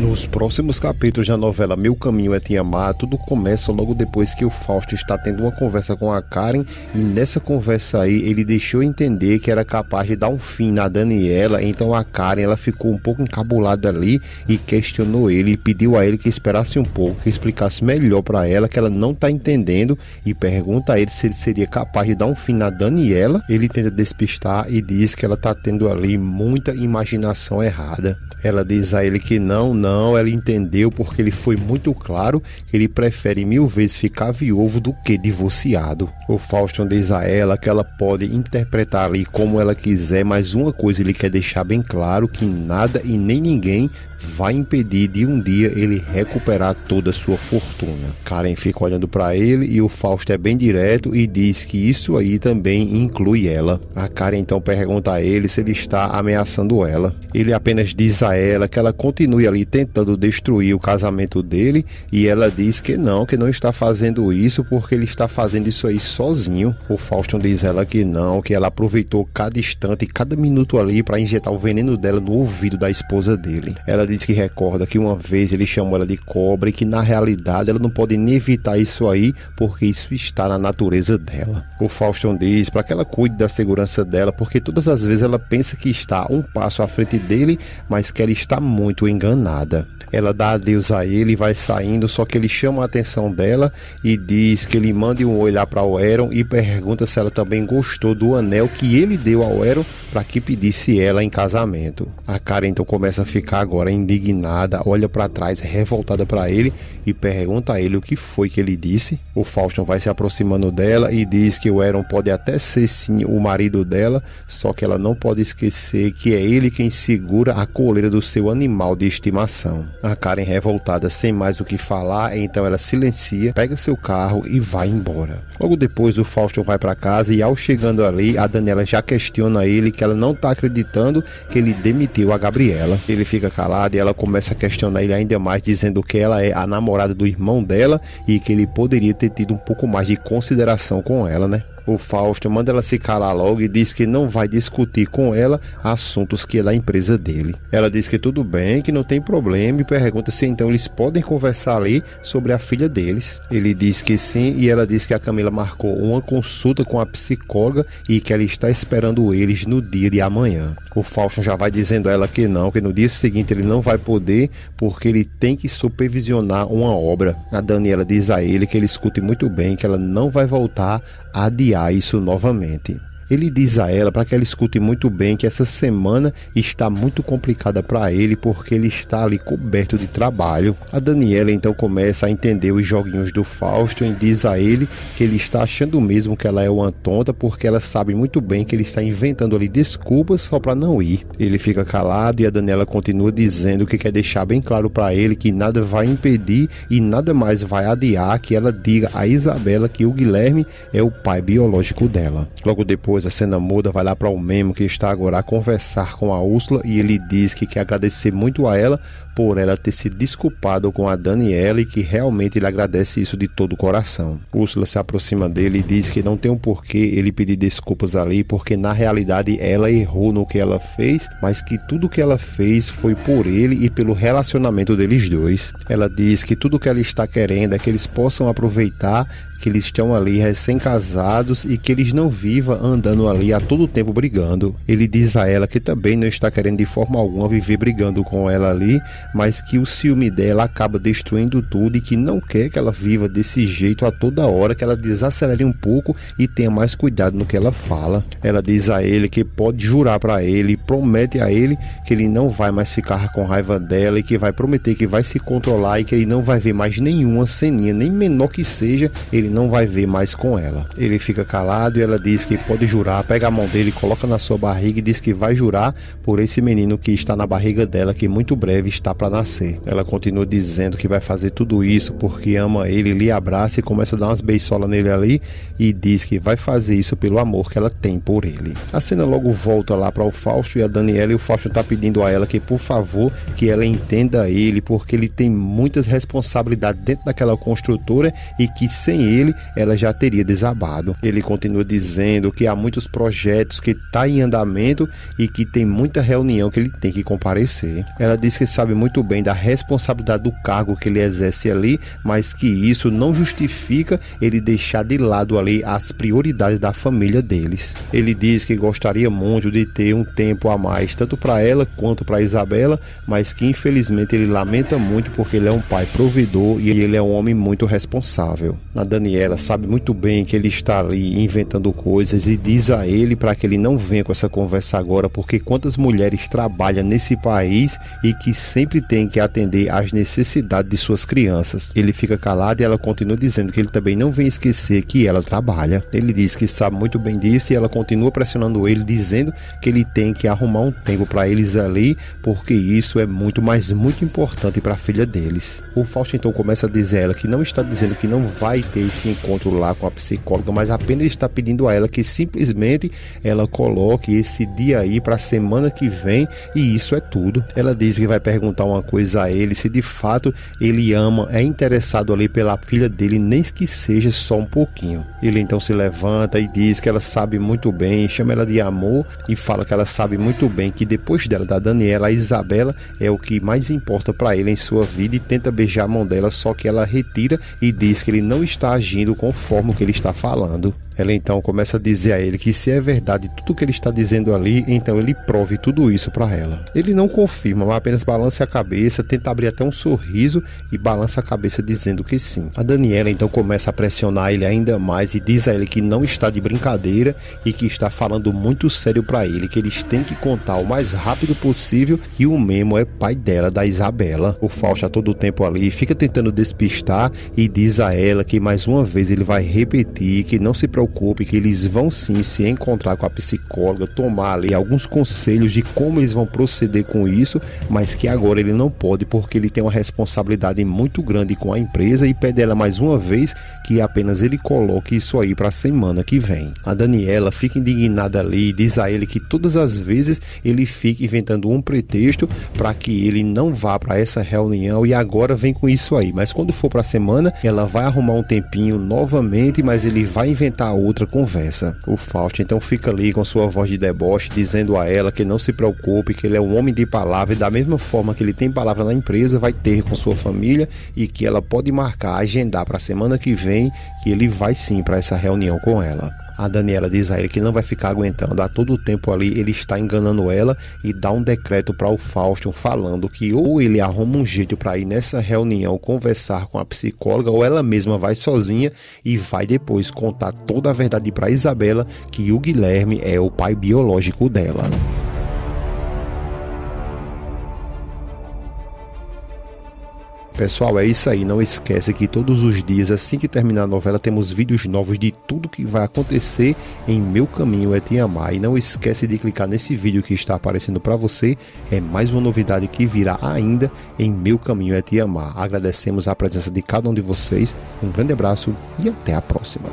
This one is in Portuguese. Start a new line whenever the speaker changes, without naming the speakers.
Nos próximos capítulos da novela Meu Caminho é Te Amar, tudo começa logo depois que o Fausto está tendo uma conversa com a Karen, e nessa conversa aí ele deixou entender que era capaz de dar um fim na Daniela. Então a Karen, ela ficou um pouco encabulada ali e questionou ele e pediu a ele que esperasse um pouco, que explicasse melhor para ela, que ela não tá entendendo, e pergunta a ele se ele seria capaz de dar um fim na Daniela. Ele tenta despistar e diz que ela tá tendo ali muita imaginação errada. Ela diz a ele que não, ela entendeu, porque ele foi muito claro que ele prefere 1000 vezes ficar viúvo do que divorciado. O Fausto diz a ela que ela pode interpretar ali como ela quiser, mas uma coisa ele quer deixar bem claro, que nada e nem ninguém vai impedir de um dia ele recuperar toda a sua fortuna. Karen fica olhando para ele e o Fausto é bem direto e diz que isso aí também inclui ela. A Karen então pergunta a ele se ele está ameaçando ela. Ele apenas diz a ela que ela continue ali tentando destruir o casamento dele, e ela diz que não está fazendo isso porque ele está fazendo isso aí sozinho. O Fausto diz a ela que não, que ela aproveitou cada instante e cada minuto ali para injetar o veneno dela no ouvido da esposa dele. Ela diz que recorda que uma vez ele chamou ela de cobra e que na realidade ela não pode nem evitar isso aí porque isso está na natureza dela. O Fausto diz para que ela cuide da segurança dela, porque todas as vezes ela pensa que está um passo à frente dele, mas que ela está muito enganada. Ela dá adeus a ele e vai saindo, só que ele chama a atenção dela e diz que ele mande um olhar para o Eron e pergunta se ela também gostou do anel que ele deu ao Eron para que pedisse ela em casamento. A Karen então começa a ficar agora indignada, olha para trás revoltada para ele e pergunta a ele o que foi que ele disse. O Fausto vai se aproximando dela e diz que o Eron pode até ser sim o marido dela, só que ela não pode esquecer que é ele quem segura a coleira do seu animal de estimação. A Karen, revoltada, sem mais o que falar, então ela silencia, pega seu carro e vai embora. Logo depois o Fausto vai para casa e ao chegando ali, a Daniela já questiona ele que ela não tá acreditando que ele demitiu a Gabriela. Ele fica calado e ela começa a questionar ele ainda mais, dizendo que ela é a namorada do irmão dela e que ele poderia ter tido um pouco mais de consideração com ela, né? O Fausto manda ela se calar logo e diz que não vai discutir com ela assuntos que é da empresa dele. Ela diz que tudo bem, que não tem problema, e pergunta se então eles podem conversar ali sobre a filha deles. Ele diz que sim, e ela diz que a Camila marcou uma consulta com a psicóloga e que ela está esperando eles no dia de amanhã. O Fausto já vai dizendo a ela que no dia seguinte ele não vai poder porque ele tem que supervisionar uma obra. A Daniela diz a ele que ele escute muito bem, que ela não vai voltar a adiar isso novamente. Ele diz a ela para que ela escute muito bem que essa semana está muito complicada para ele porque ele está ali coberto de trabalho. A Daniela então começa a entender os joguinhos do Fausto e diz a ele que ele está achando mesmo que ela é uma tonta porque ela sabe muito bem que ele está inventando ali desculpas só para não ir. Ele fica calado e a Daniela continua dizendo que quer deixar bem claro para ele que nada vai impedir e nada mais vai adiar que ela diga a Isabela que o Guilherme é o pai biológico dela. Logo depois a cena muda, vai lá para o Memo, que está agora a conversar com a Úrsula, e ele diz que quer agradecer muito a ela por ela ter se desculpado com a Daniela e que realmente ele agradece isso de todo o coração. Úrsula se aproxima dele e diz que não tem um porquê ele pedir desculpas ali, porque na realidade ela errou no que ela fez, mas que tudo que ela fez foi por ele e pelo relacionamento deles dois. Ela diz que tudo que ela está querendo é que eles possam aproveitar que eles estão ali recém-casados e que eles não vivam andando ali a todo tempo brigando. Ele diz a ela que também não está querendo de forma alguma viver brigando com ela ali, mas que o ciúme dela acaba destruindo tudo e que não quer que ela viva desse jeito a toda hora, que ela desacelere um pouco e tenha mais cuidado no que ela fala. Ela diz a ele que pode jurar para ele, promete a ele que ele não vai mais ficar com raiva dela e que vai prometer que vai se controlar e que ele não vai ver mais nenhuma ceninha, nem menor que seja, ele não vai ver mais com ela. Ele fica calado e ela diz que pode jurar, pega a mão dele, coloca na sua barriga e diz que vai jurar por esse menino que está na barriga dela, que muito breve está para nascer. Ela continua dizendo que vai fazer tudo isso porque ama ele, lhe abraça e começa a dar umas beisolas nele ali e diz que vai fazer isso pelo amor que ela tem por ele. A cena logo volta lá para o Fausto e a Daniela, e o Fausto está pedindo a ela que por favor que ela entenda ele, porque ele tem muitas responsabilidades dentro daquela construtora e que sem ele dele, ela já teria desabado. Ele continua dizendo que há muitos projetos que tá em andamento e que tem muita reunião que ele tem que comparecer. Ela diz que sabe muito bem da responsabilidade do cargo que ele exerce ali, mas que isso não justifica ele deixar de lado ali as prioridades da família deles. Ele diz que gostaria muito de ter um tempo a mais, tanto para ela quanto para Isabela, mas que infelizmente ele lamenta muito porque ele é um pai provedor e ele é um homem muito responsável. A Daniela sabe muito bem que ele está ali inventando coisas e diz a ele para que ele não venha com essa conversa agora, porque quantas mulheres trabalham nesse país e que sempre tem que atender às necessidades de suas crianças. Ele fica calado e ela continua dizendo que ele também não vem esquecer que ela trabalha. Ele diz que sabe muito bem disso e ela continua pressionando ele, dizendo que ele tem que arrumar um tempo para eles ali, porque isso é muito, mas muito importante para a filha deles. O Fausto então começa a dizer a ela que não está dizendo que não vai ter esse encontro lá com a psicóloga, mas apenas está pedindo a ela que simplesmente ela coloque esse dia aí para a semana que vem e isso é tudo. Ela diz que vai perguntar uma coisa a ele, se de fato ele ama, é interessado ali pela filha dele, nem que seja só um pouquinho. Ele então se levanta e diz que ela sabe muito bem, chama ela de amor e fala que ela sabe muito bem que depois dela, da Daniela, a Isabela é o que mais importa para ele em sua vida e tenta beijar a mão dela, só que ela retira e diz que ele não está agindo conforme o que ele está falando. Ela então começa a dizer a ele que se é verdade tudo que ele está dizendo ali, então ele prove tudo isso para ela. Ele não confirma, mas apenas balança a cabeça, tenta abrir até um sorriso e balança a cabeça dizendo que sim. A Daniela então começa a pressionar ele ainda mais e diz a ele que não está de brincadeira e que está falando muito sério para ele, que eles têm que contar o mais rápido possível que o Memo é pai dela, da Isabela. O Fausto a todo tempo ali fica tentando despistar e diz a ela que mais uma vez ele vai repetir que não se preocupe, que eles vão sim se encontrar com a psicóloga, tomar ali alguns conselhos de como eles vão proceder com isso, mas que agora ele não pode porque ele tem uma responsabilidade muito grande com a empresa e pede ela mais uma vez que apenas ele coloque isso aí para a semana que vem. A Daniela fica indignada ali e diz a ele que todas as vezes ele fica inventando um pretexto para que ele não vá para essa reunião e agora vem com isso aí, mas quando for para a semana ela vai arrumar um tempinho novamente, mas ele vai inventar outra conversa. O Fausto então fica ali com sua voz de deboche, dizendo a ela que não se preocupe, que ele é um homem de palavra e da mesma forma que ele tem palavra na empresa, vai ter com sua família e que ela pode marcar, agendar para a semana que vem, que ele vai sim para essa reunião com ela. A Daniela diz a ele que não vai ficar aguentando, a todo tempo ali ele está enganando ela e dá um decreto para o Fausto falando que ou ele arruma um jeito para ir nessa reunião conversar com a psicóloga ou ela mesma vai sozinha e vai depois contar toda a verdade para Isabela que o Guilherme é o pai biológico dela. Pessoal, é isso aí, não esquece que todos os dias, assim que terminar a novela, temos vídeos novos de tudo que vai acontecer em Meu Caminho é Te Amar. E não esquece de clicar nesse vídeo que está aparecendo para você, é mais uma novidade que virá ainda em Meu Caminho é Te Amar. Agradecemos a presença de cada um de vocês, um grande abraço e até a próxima.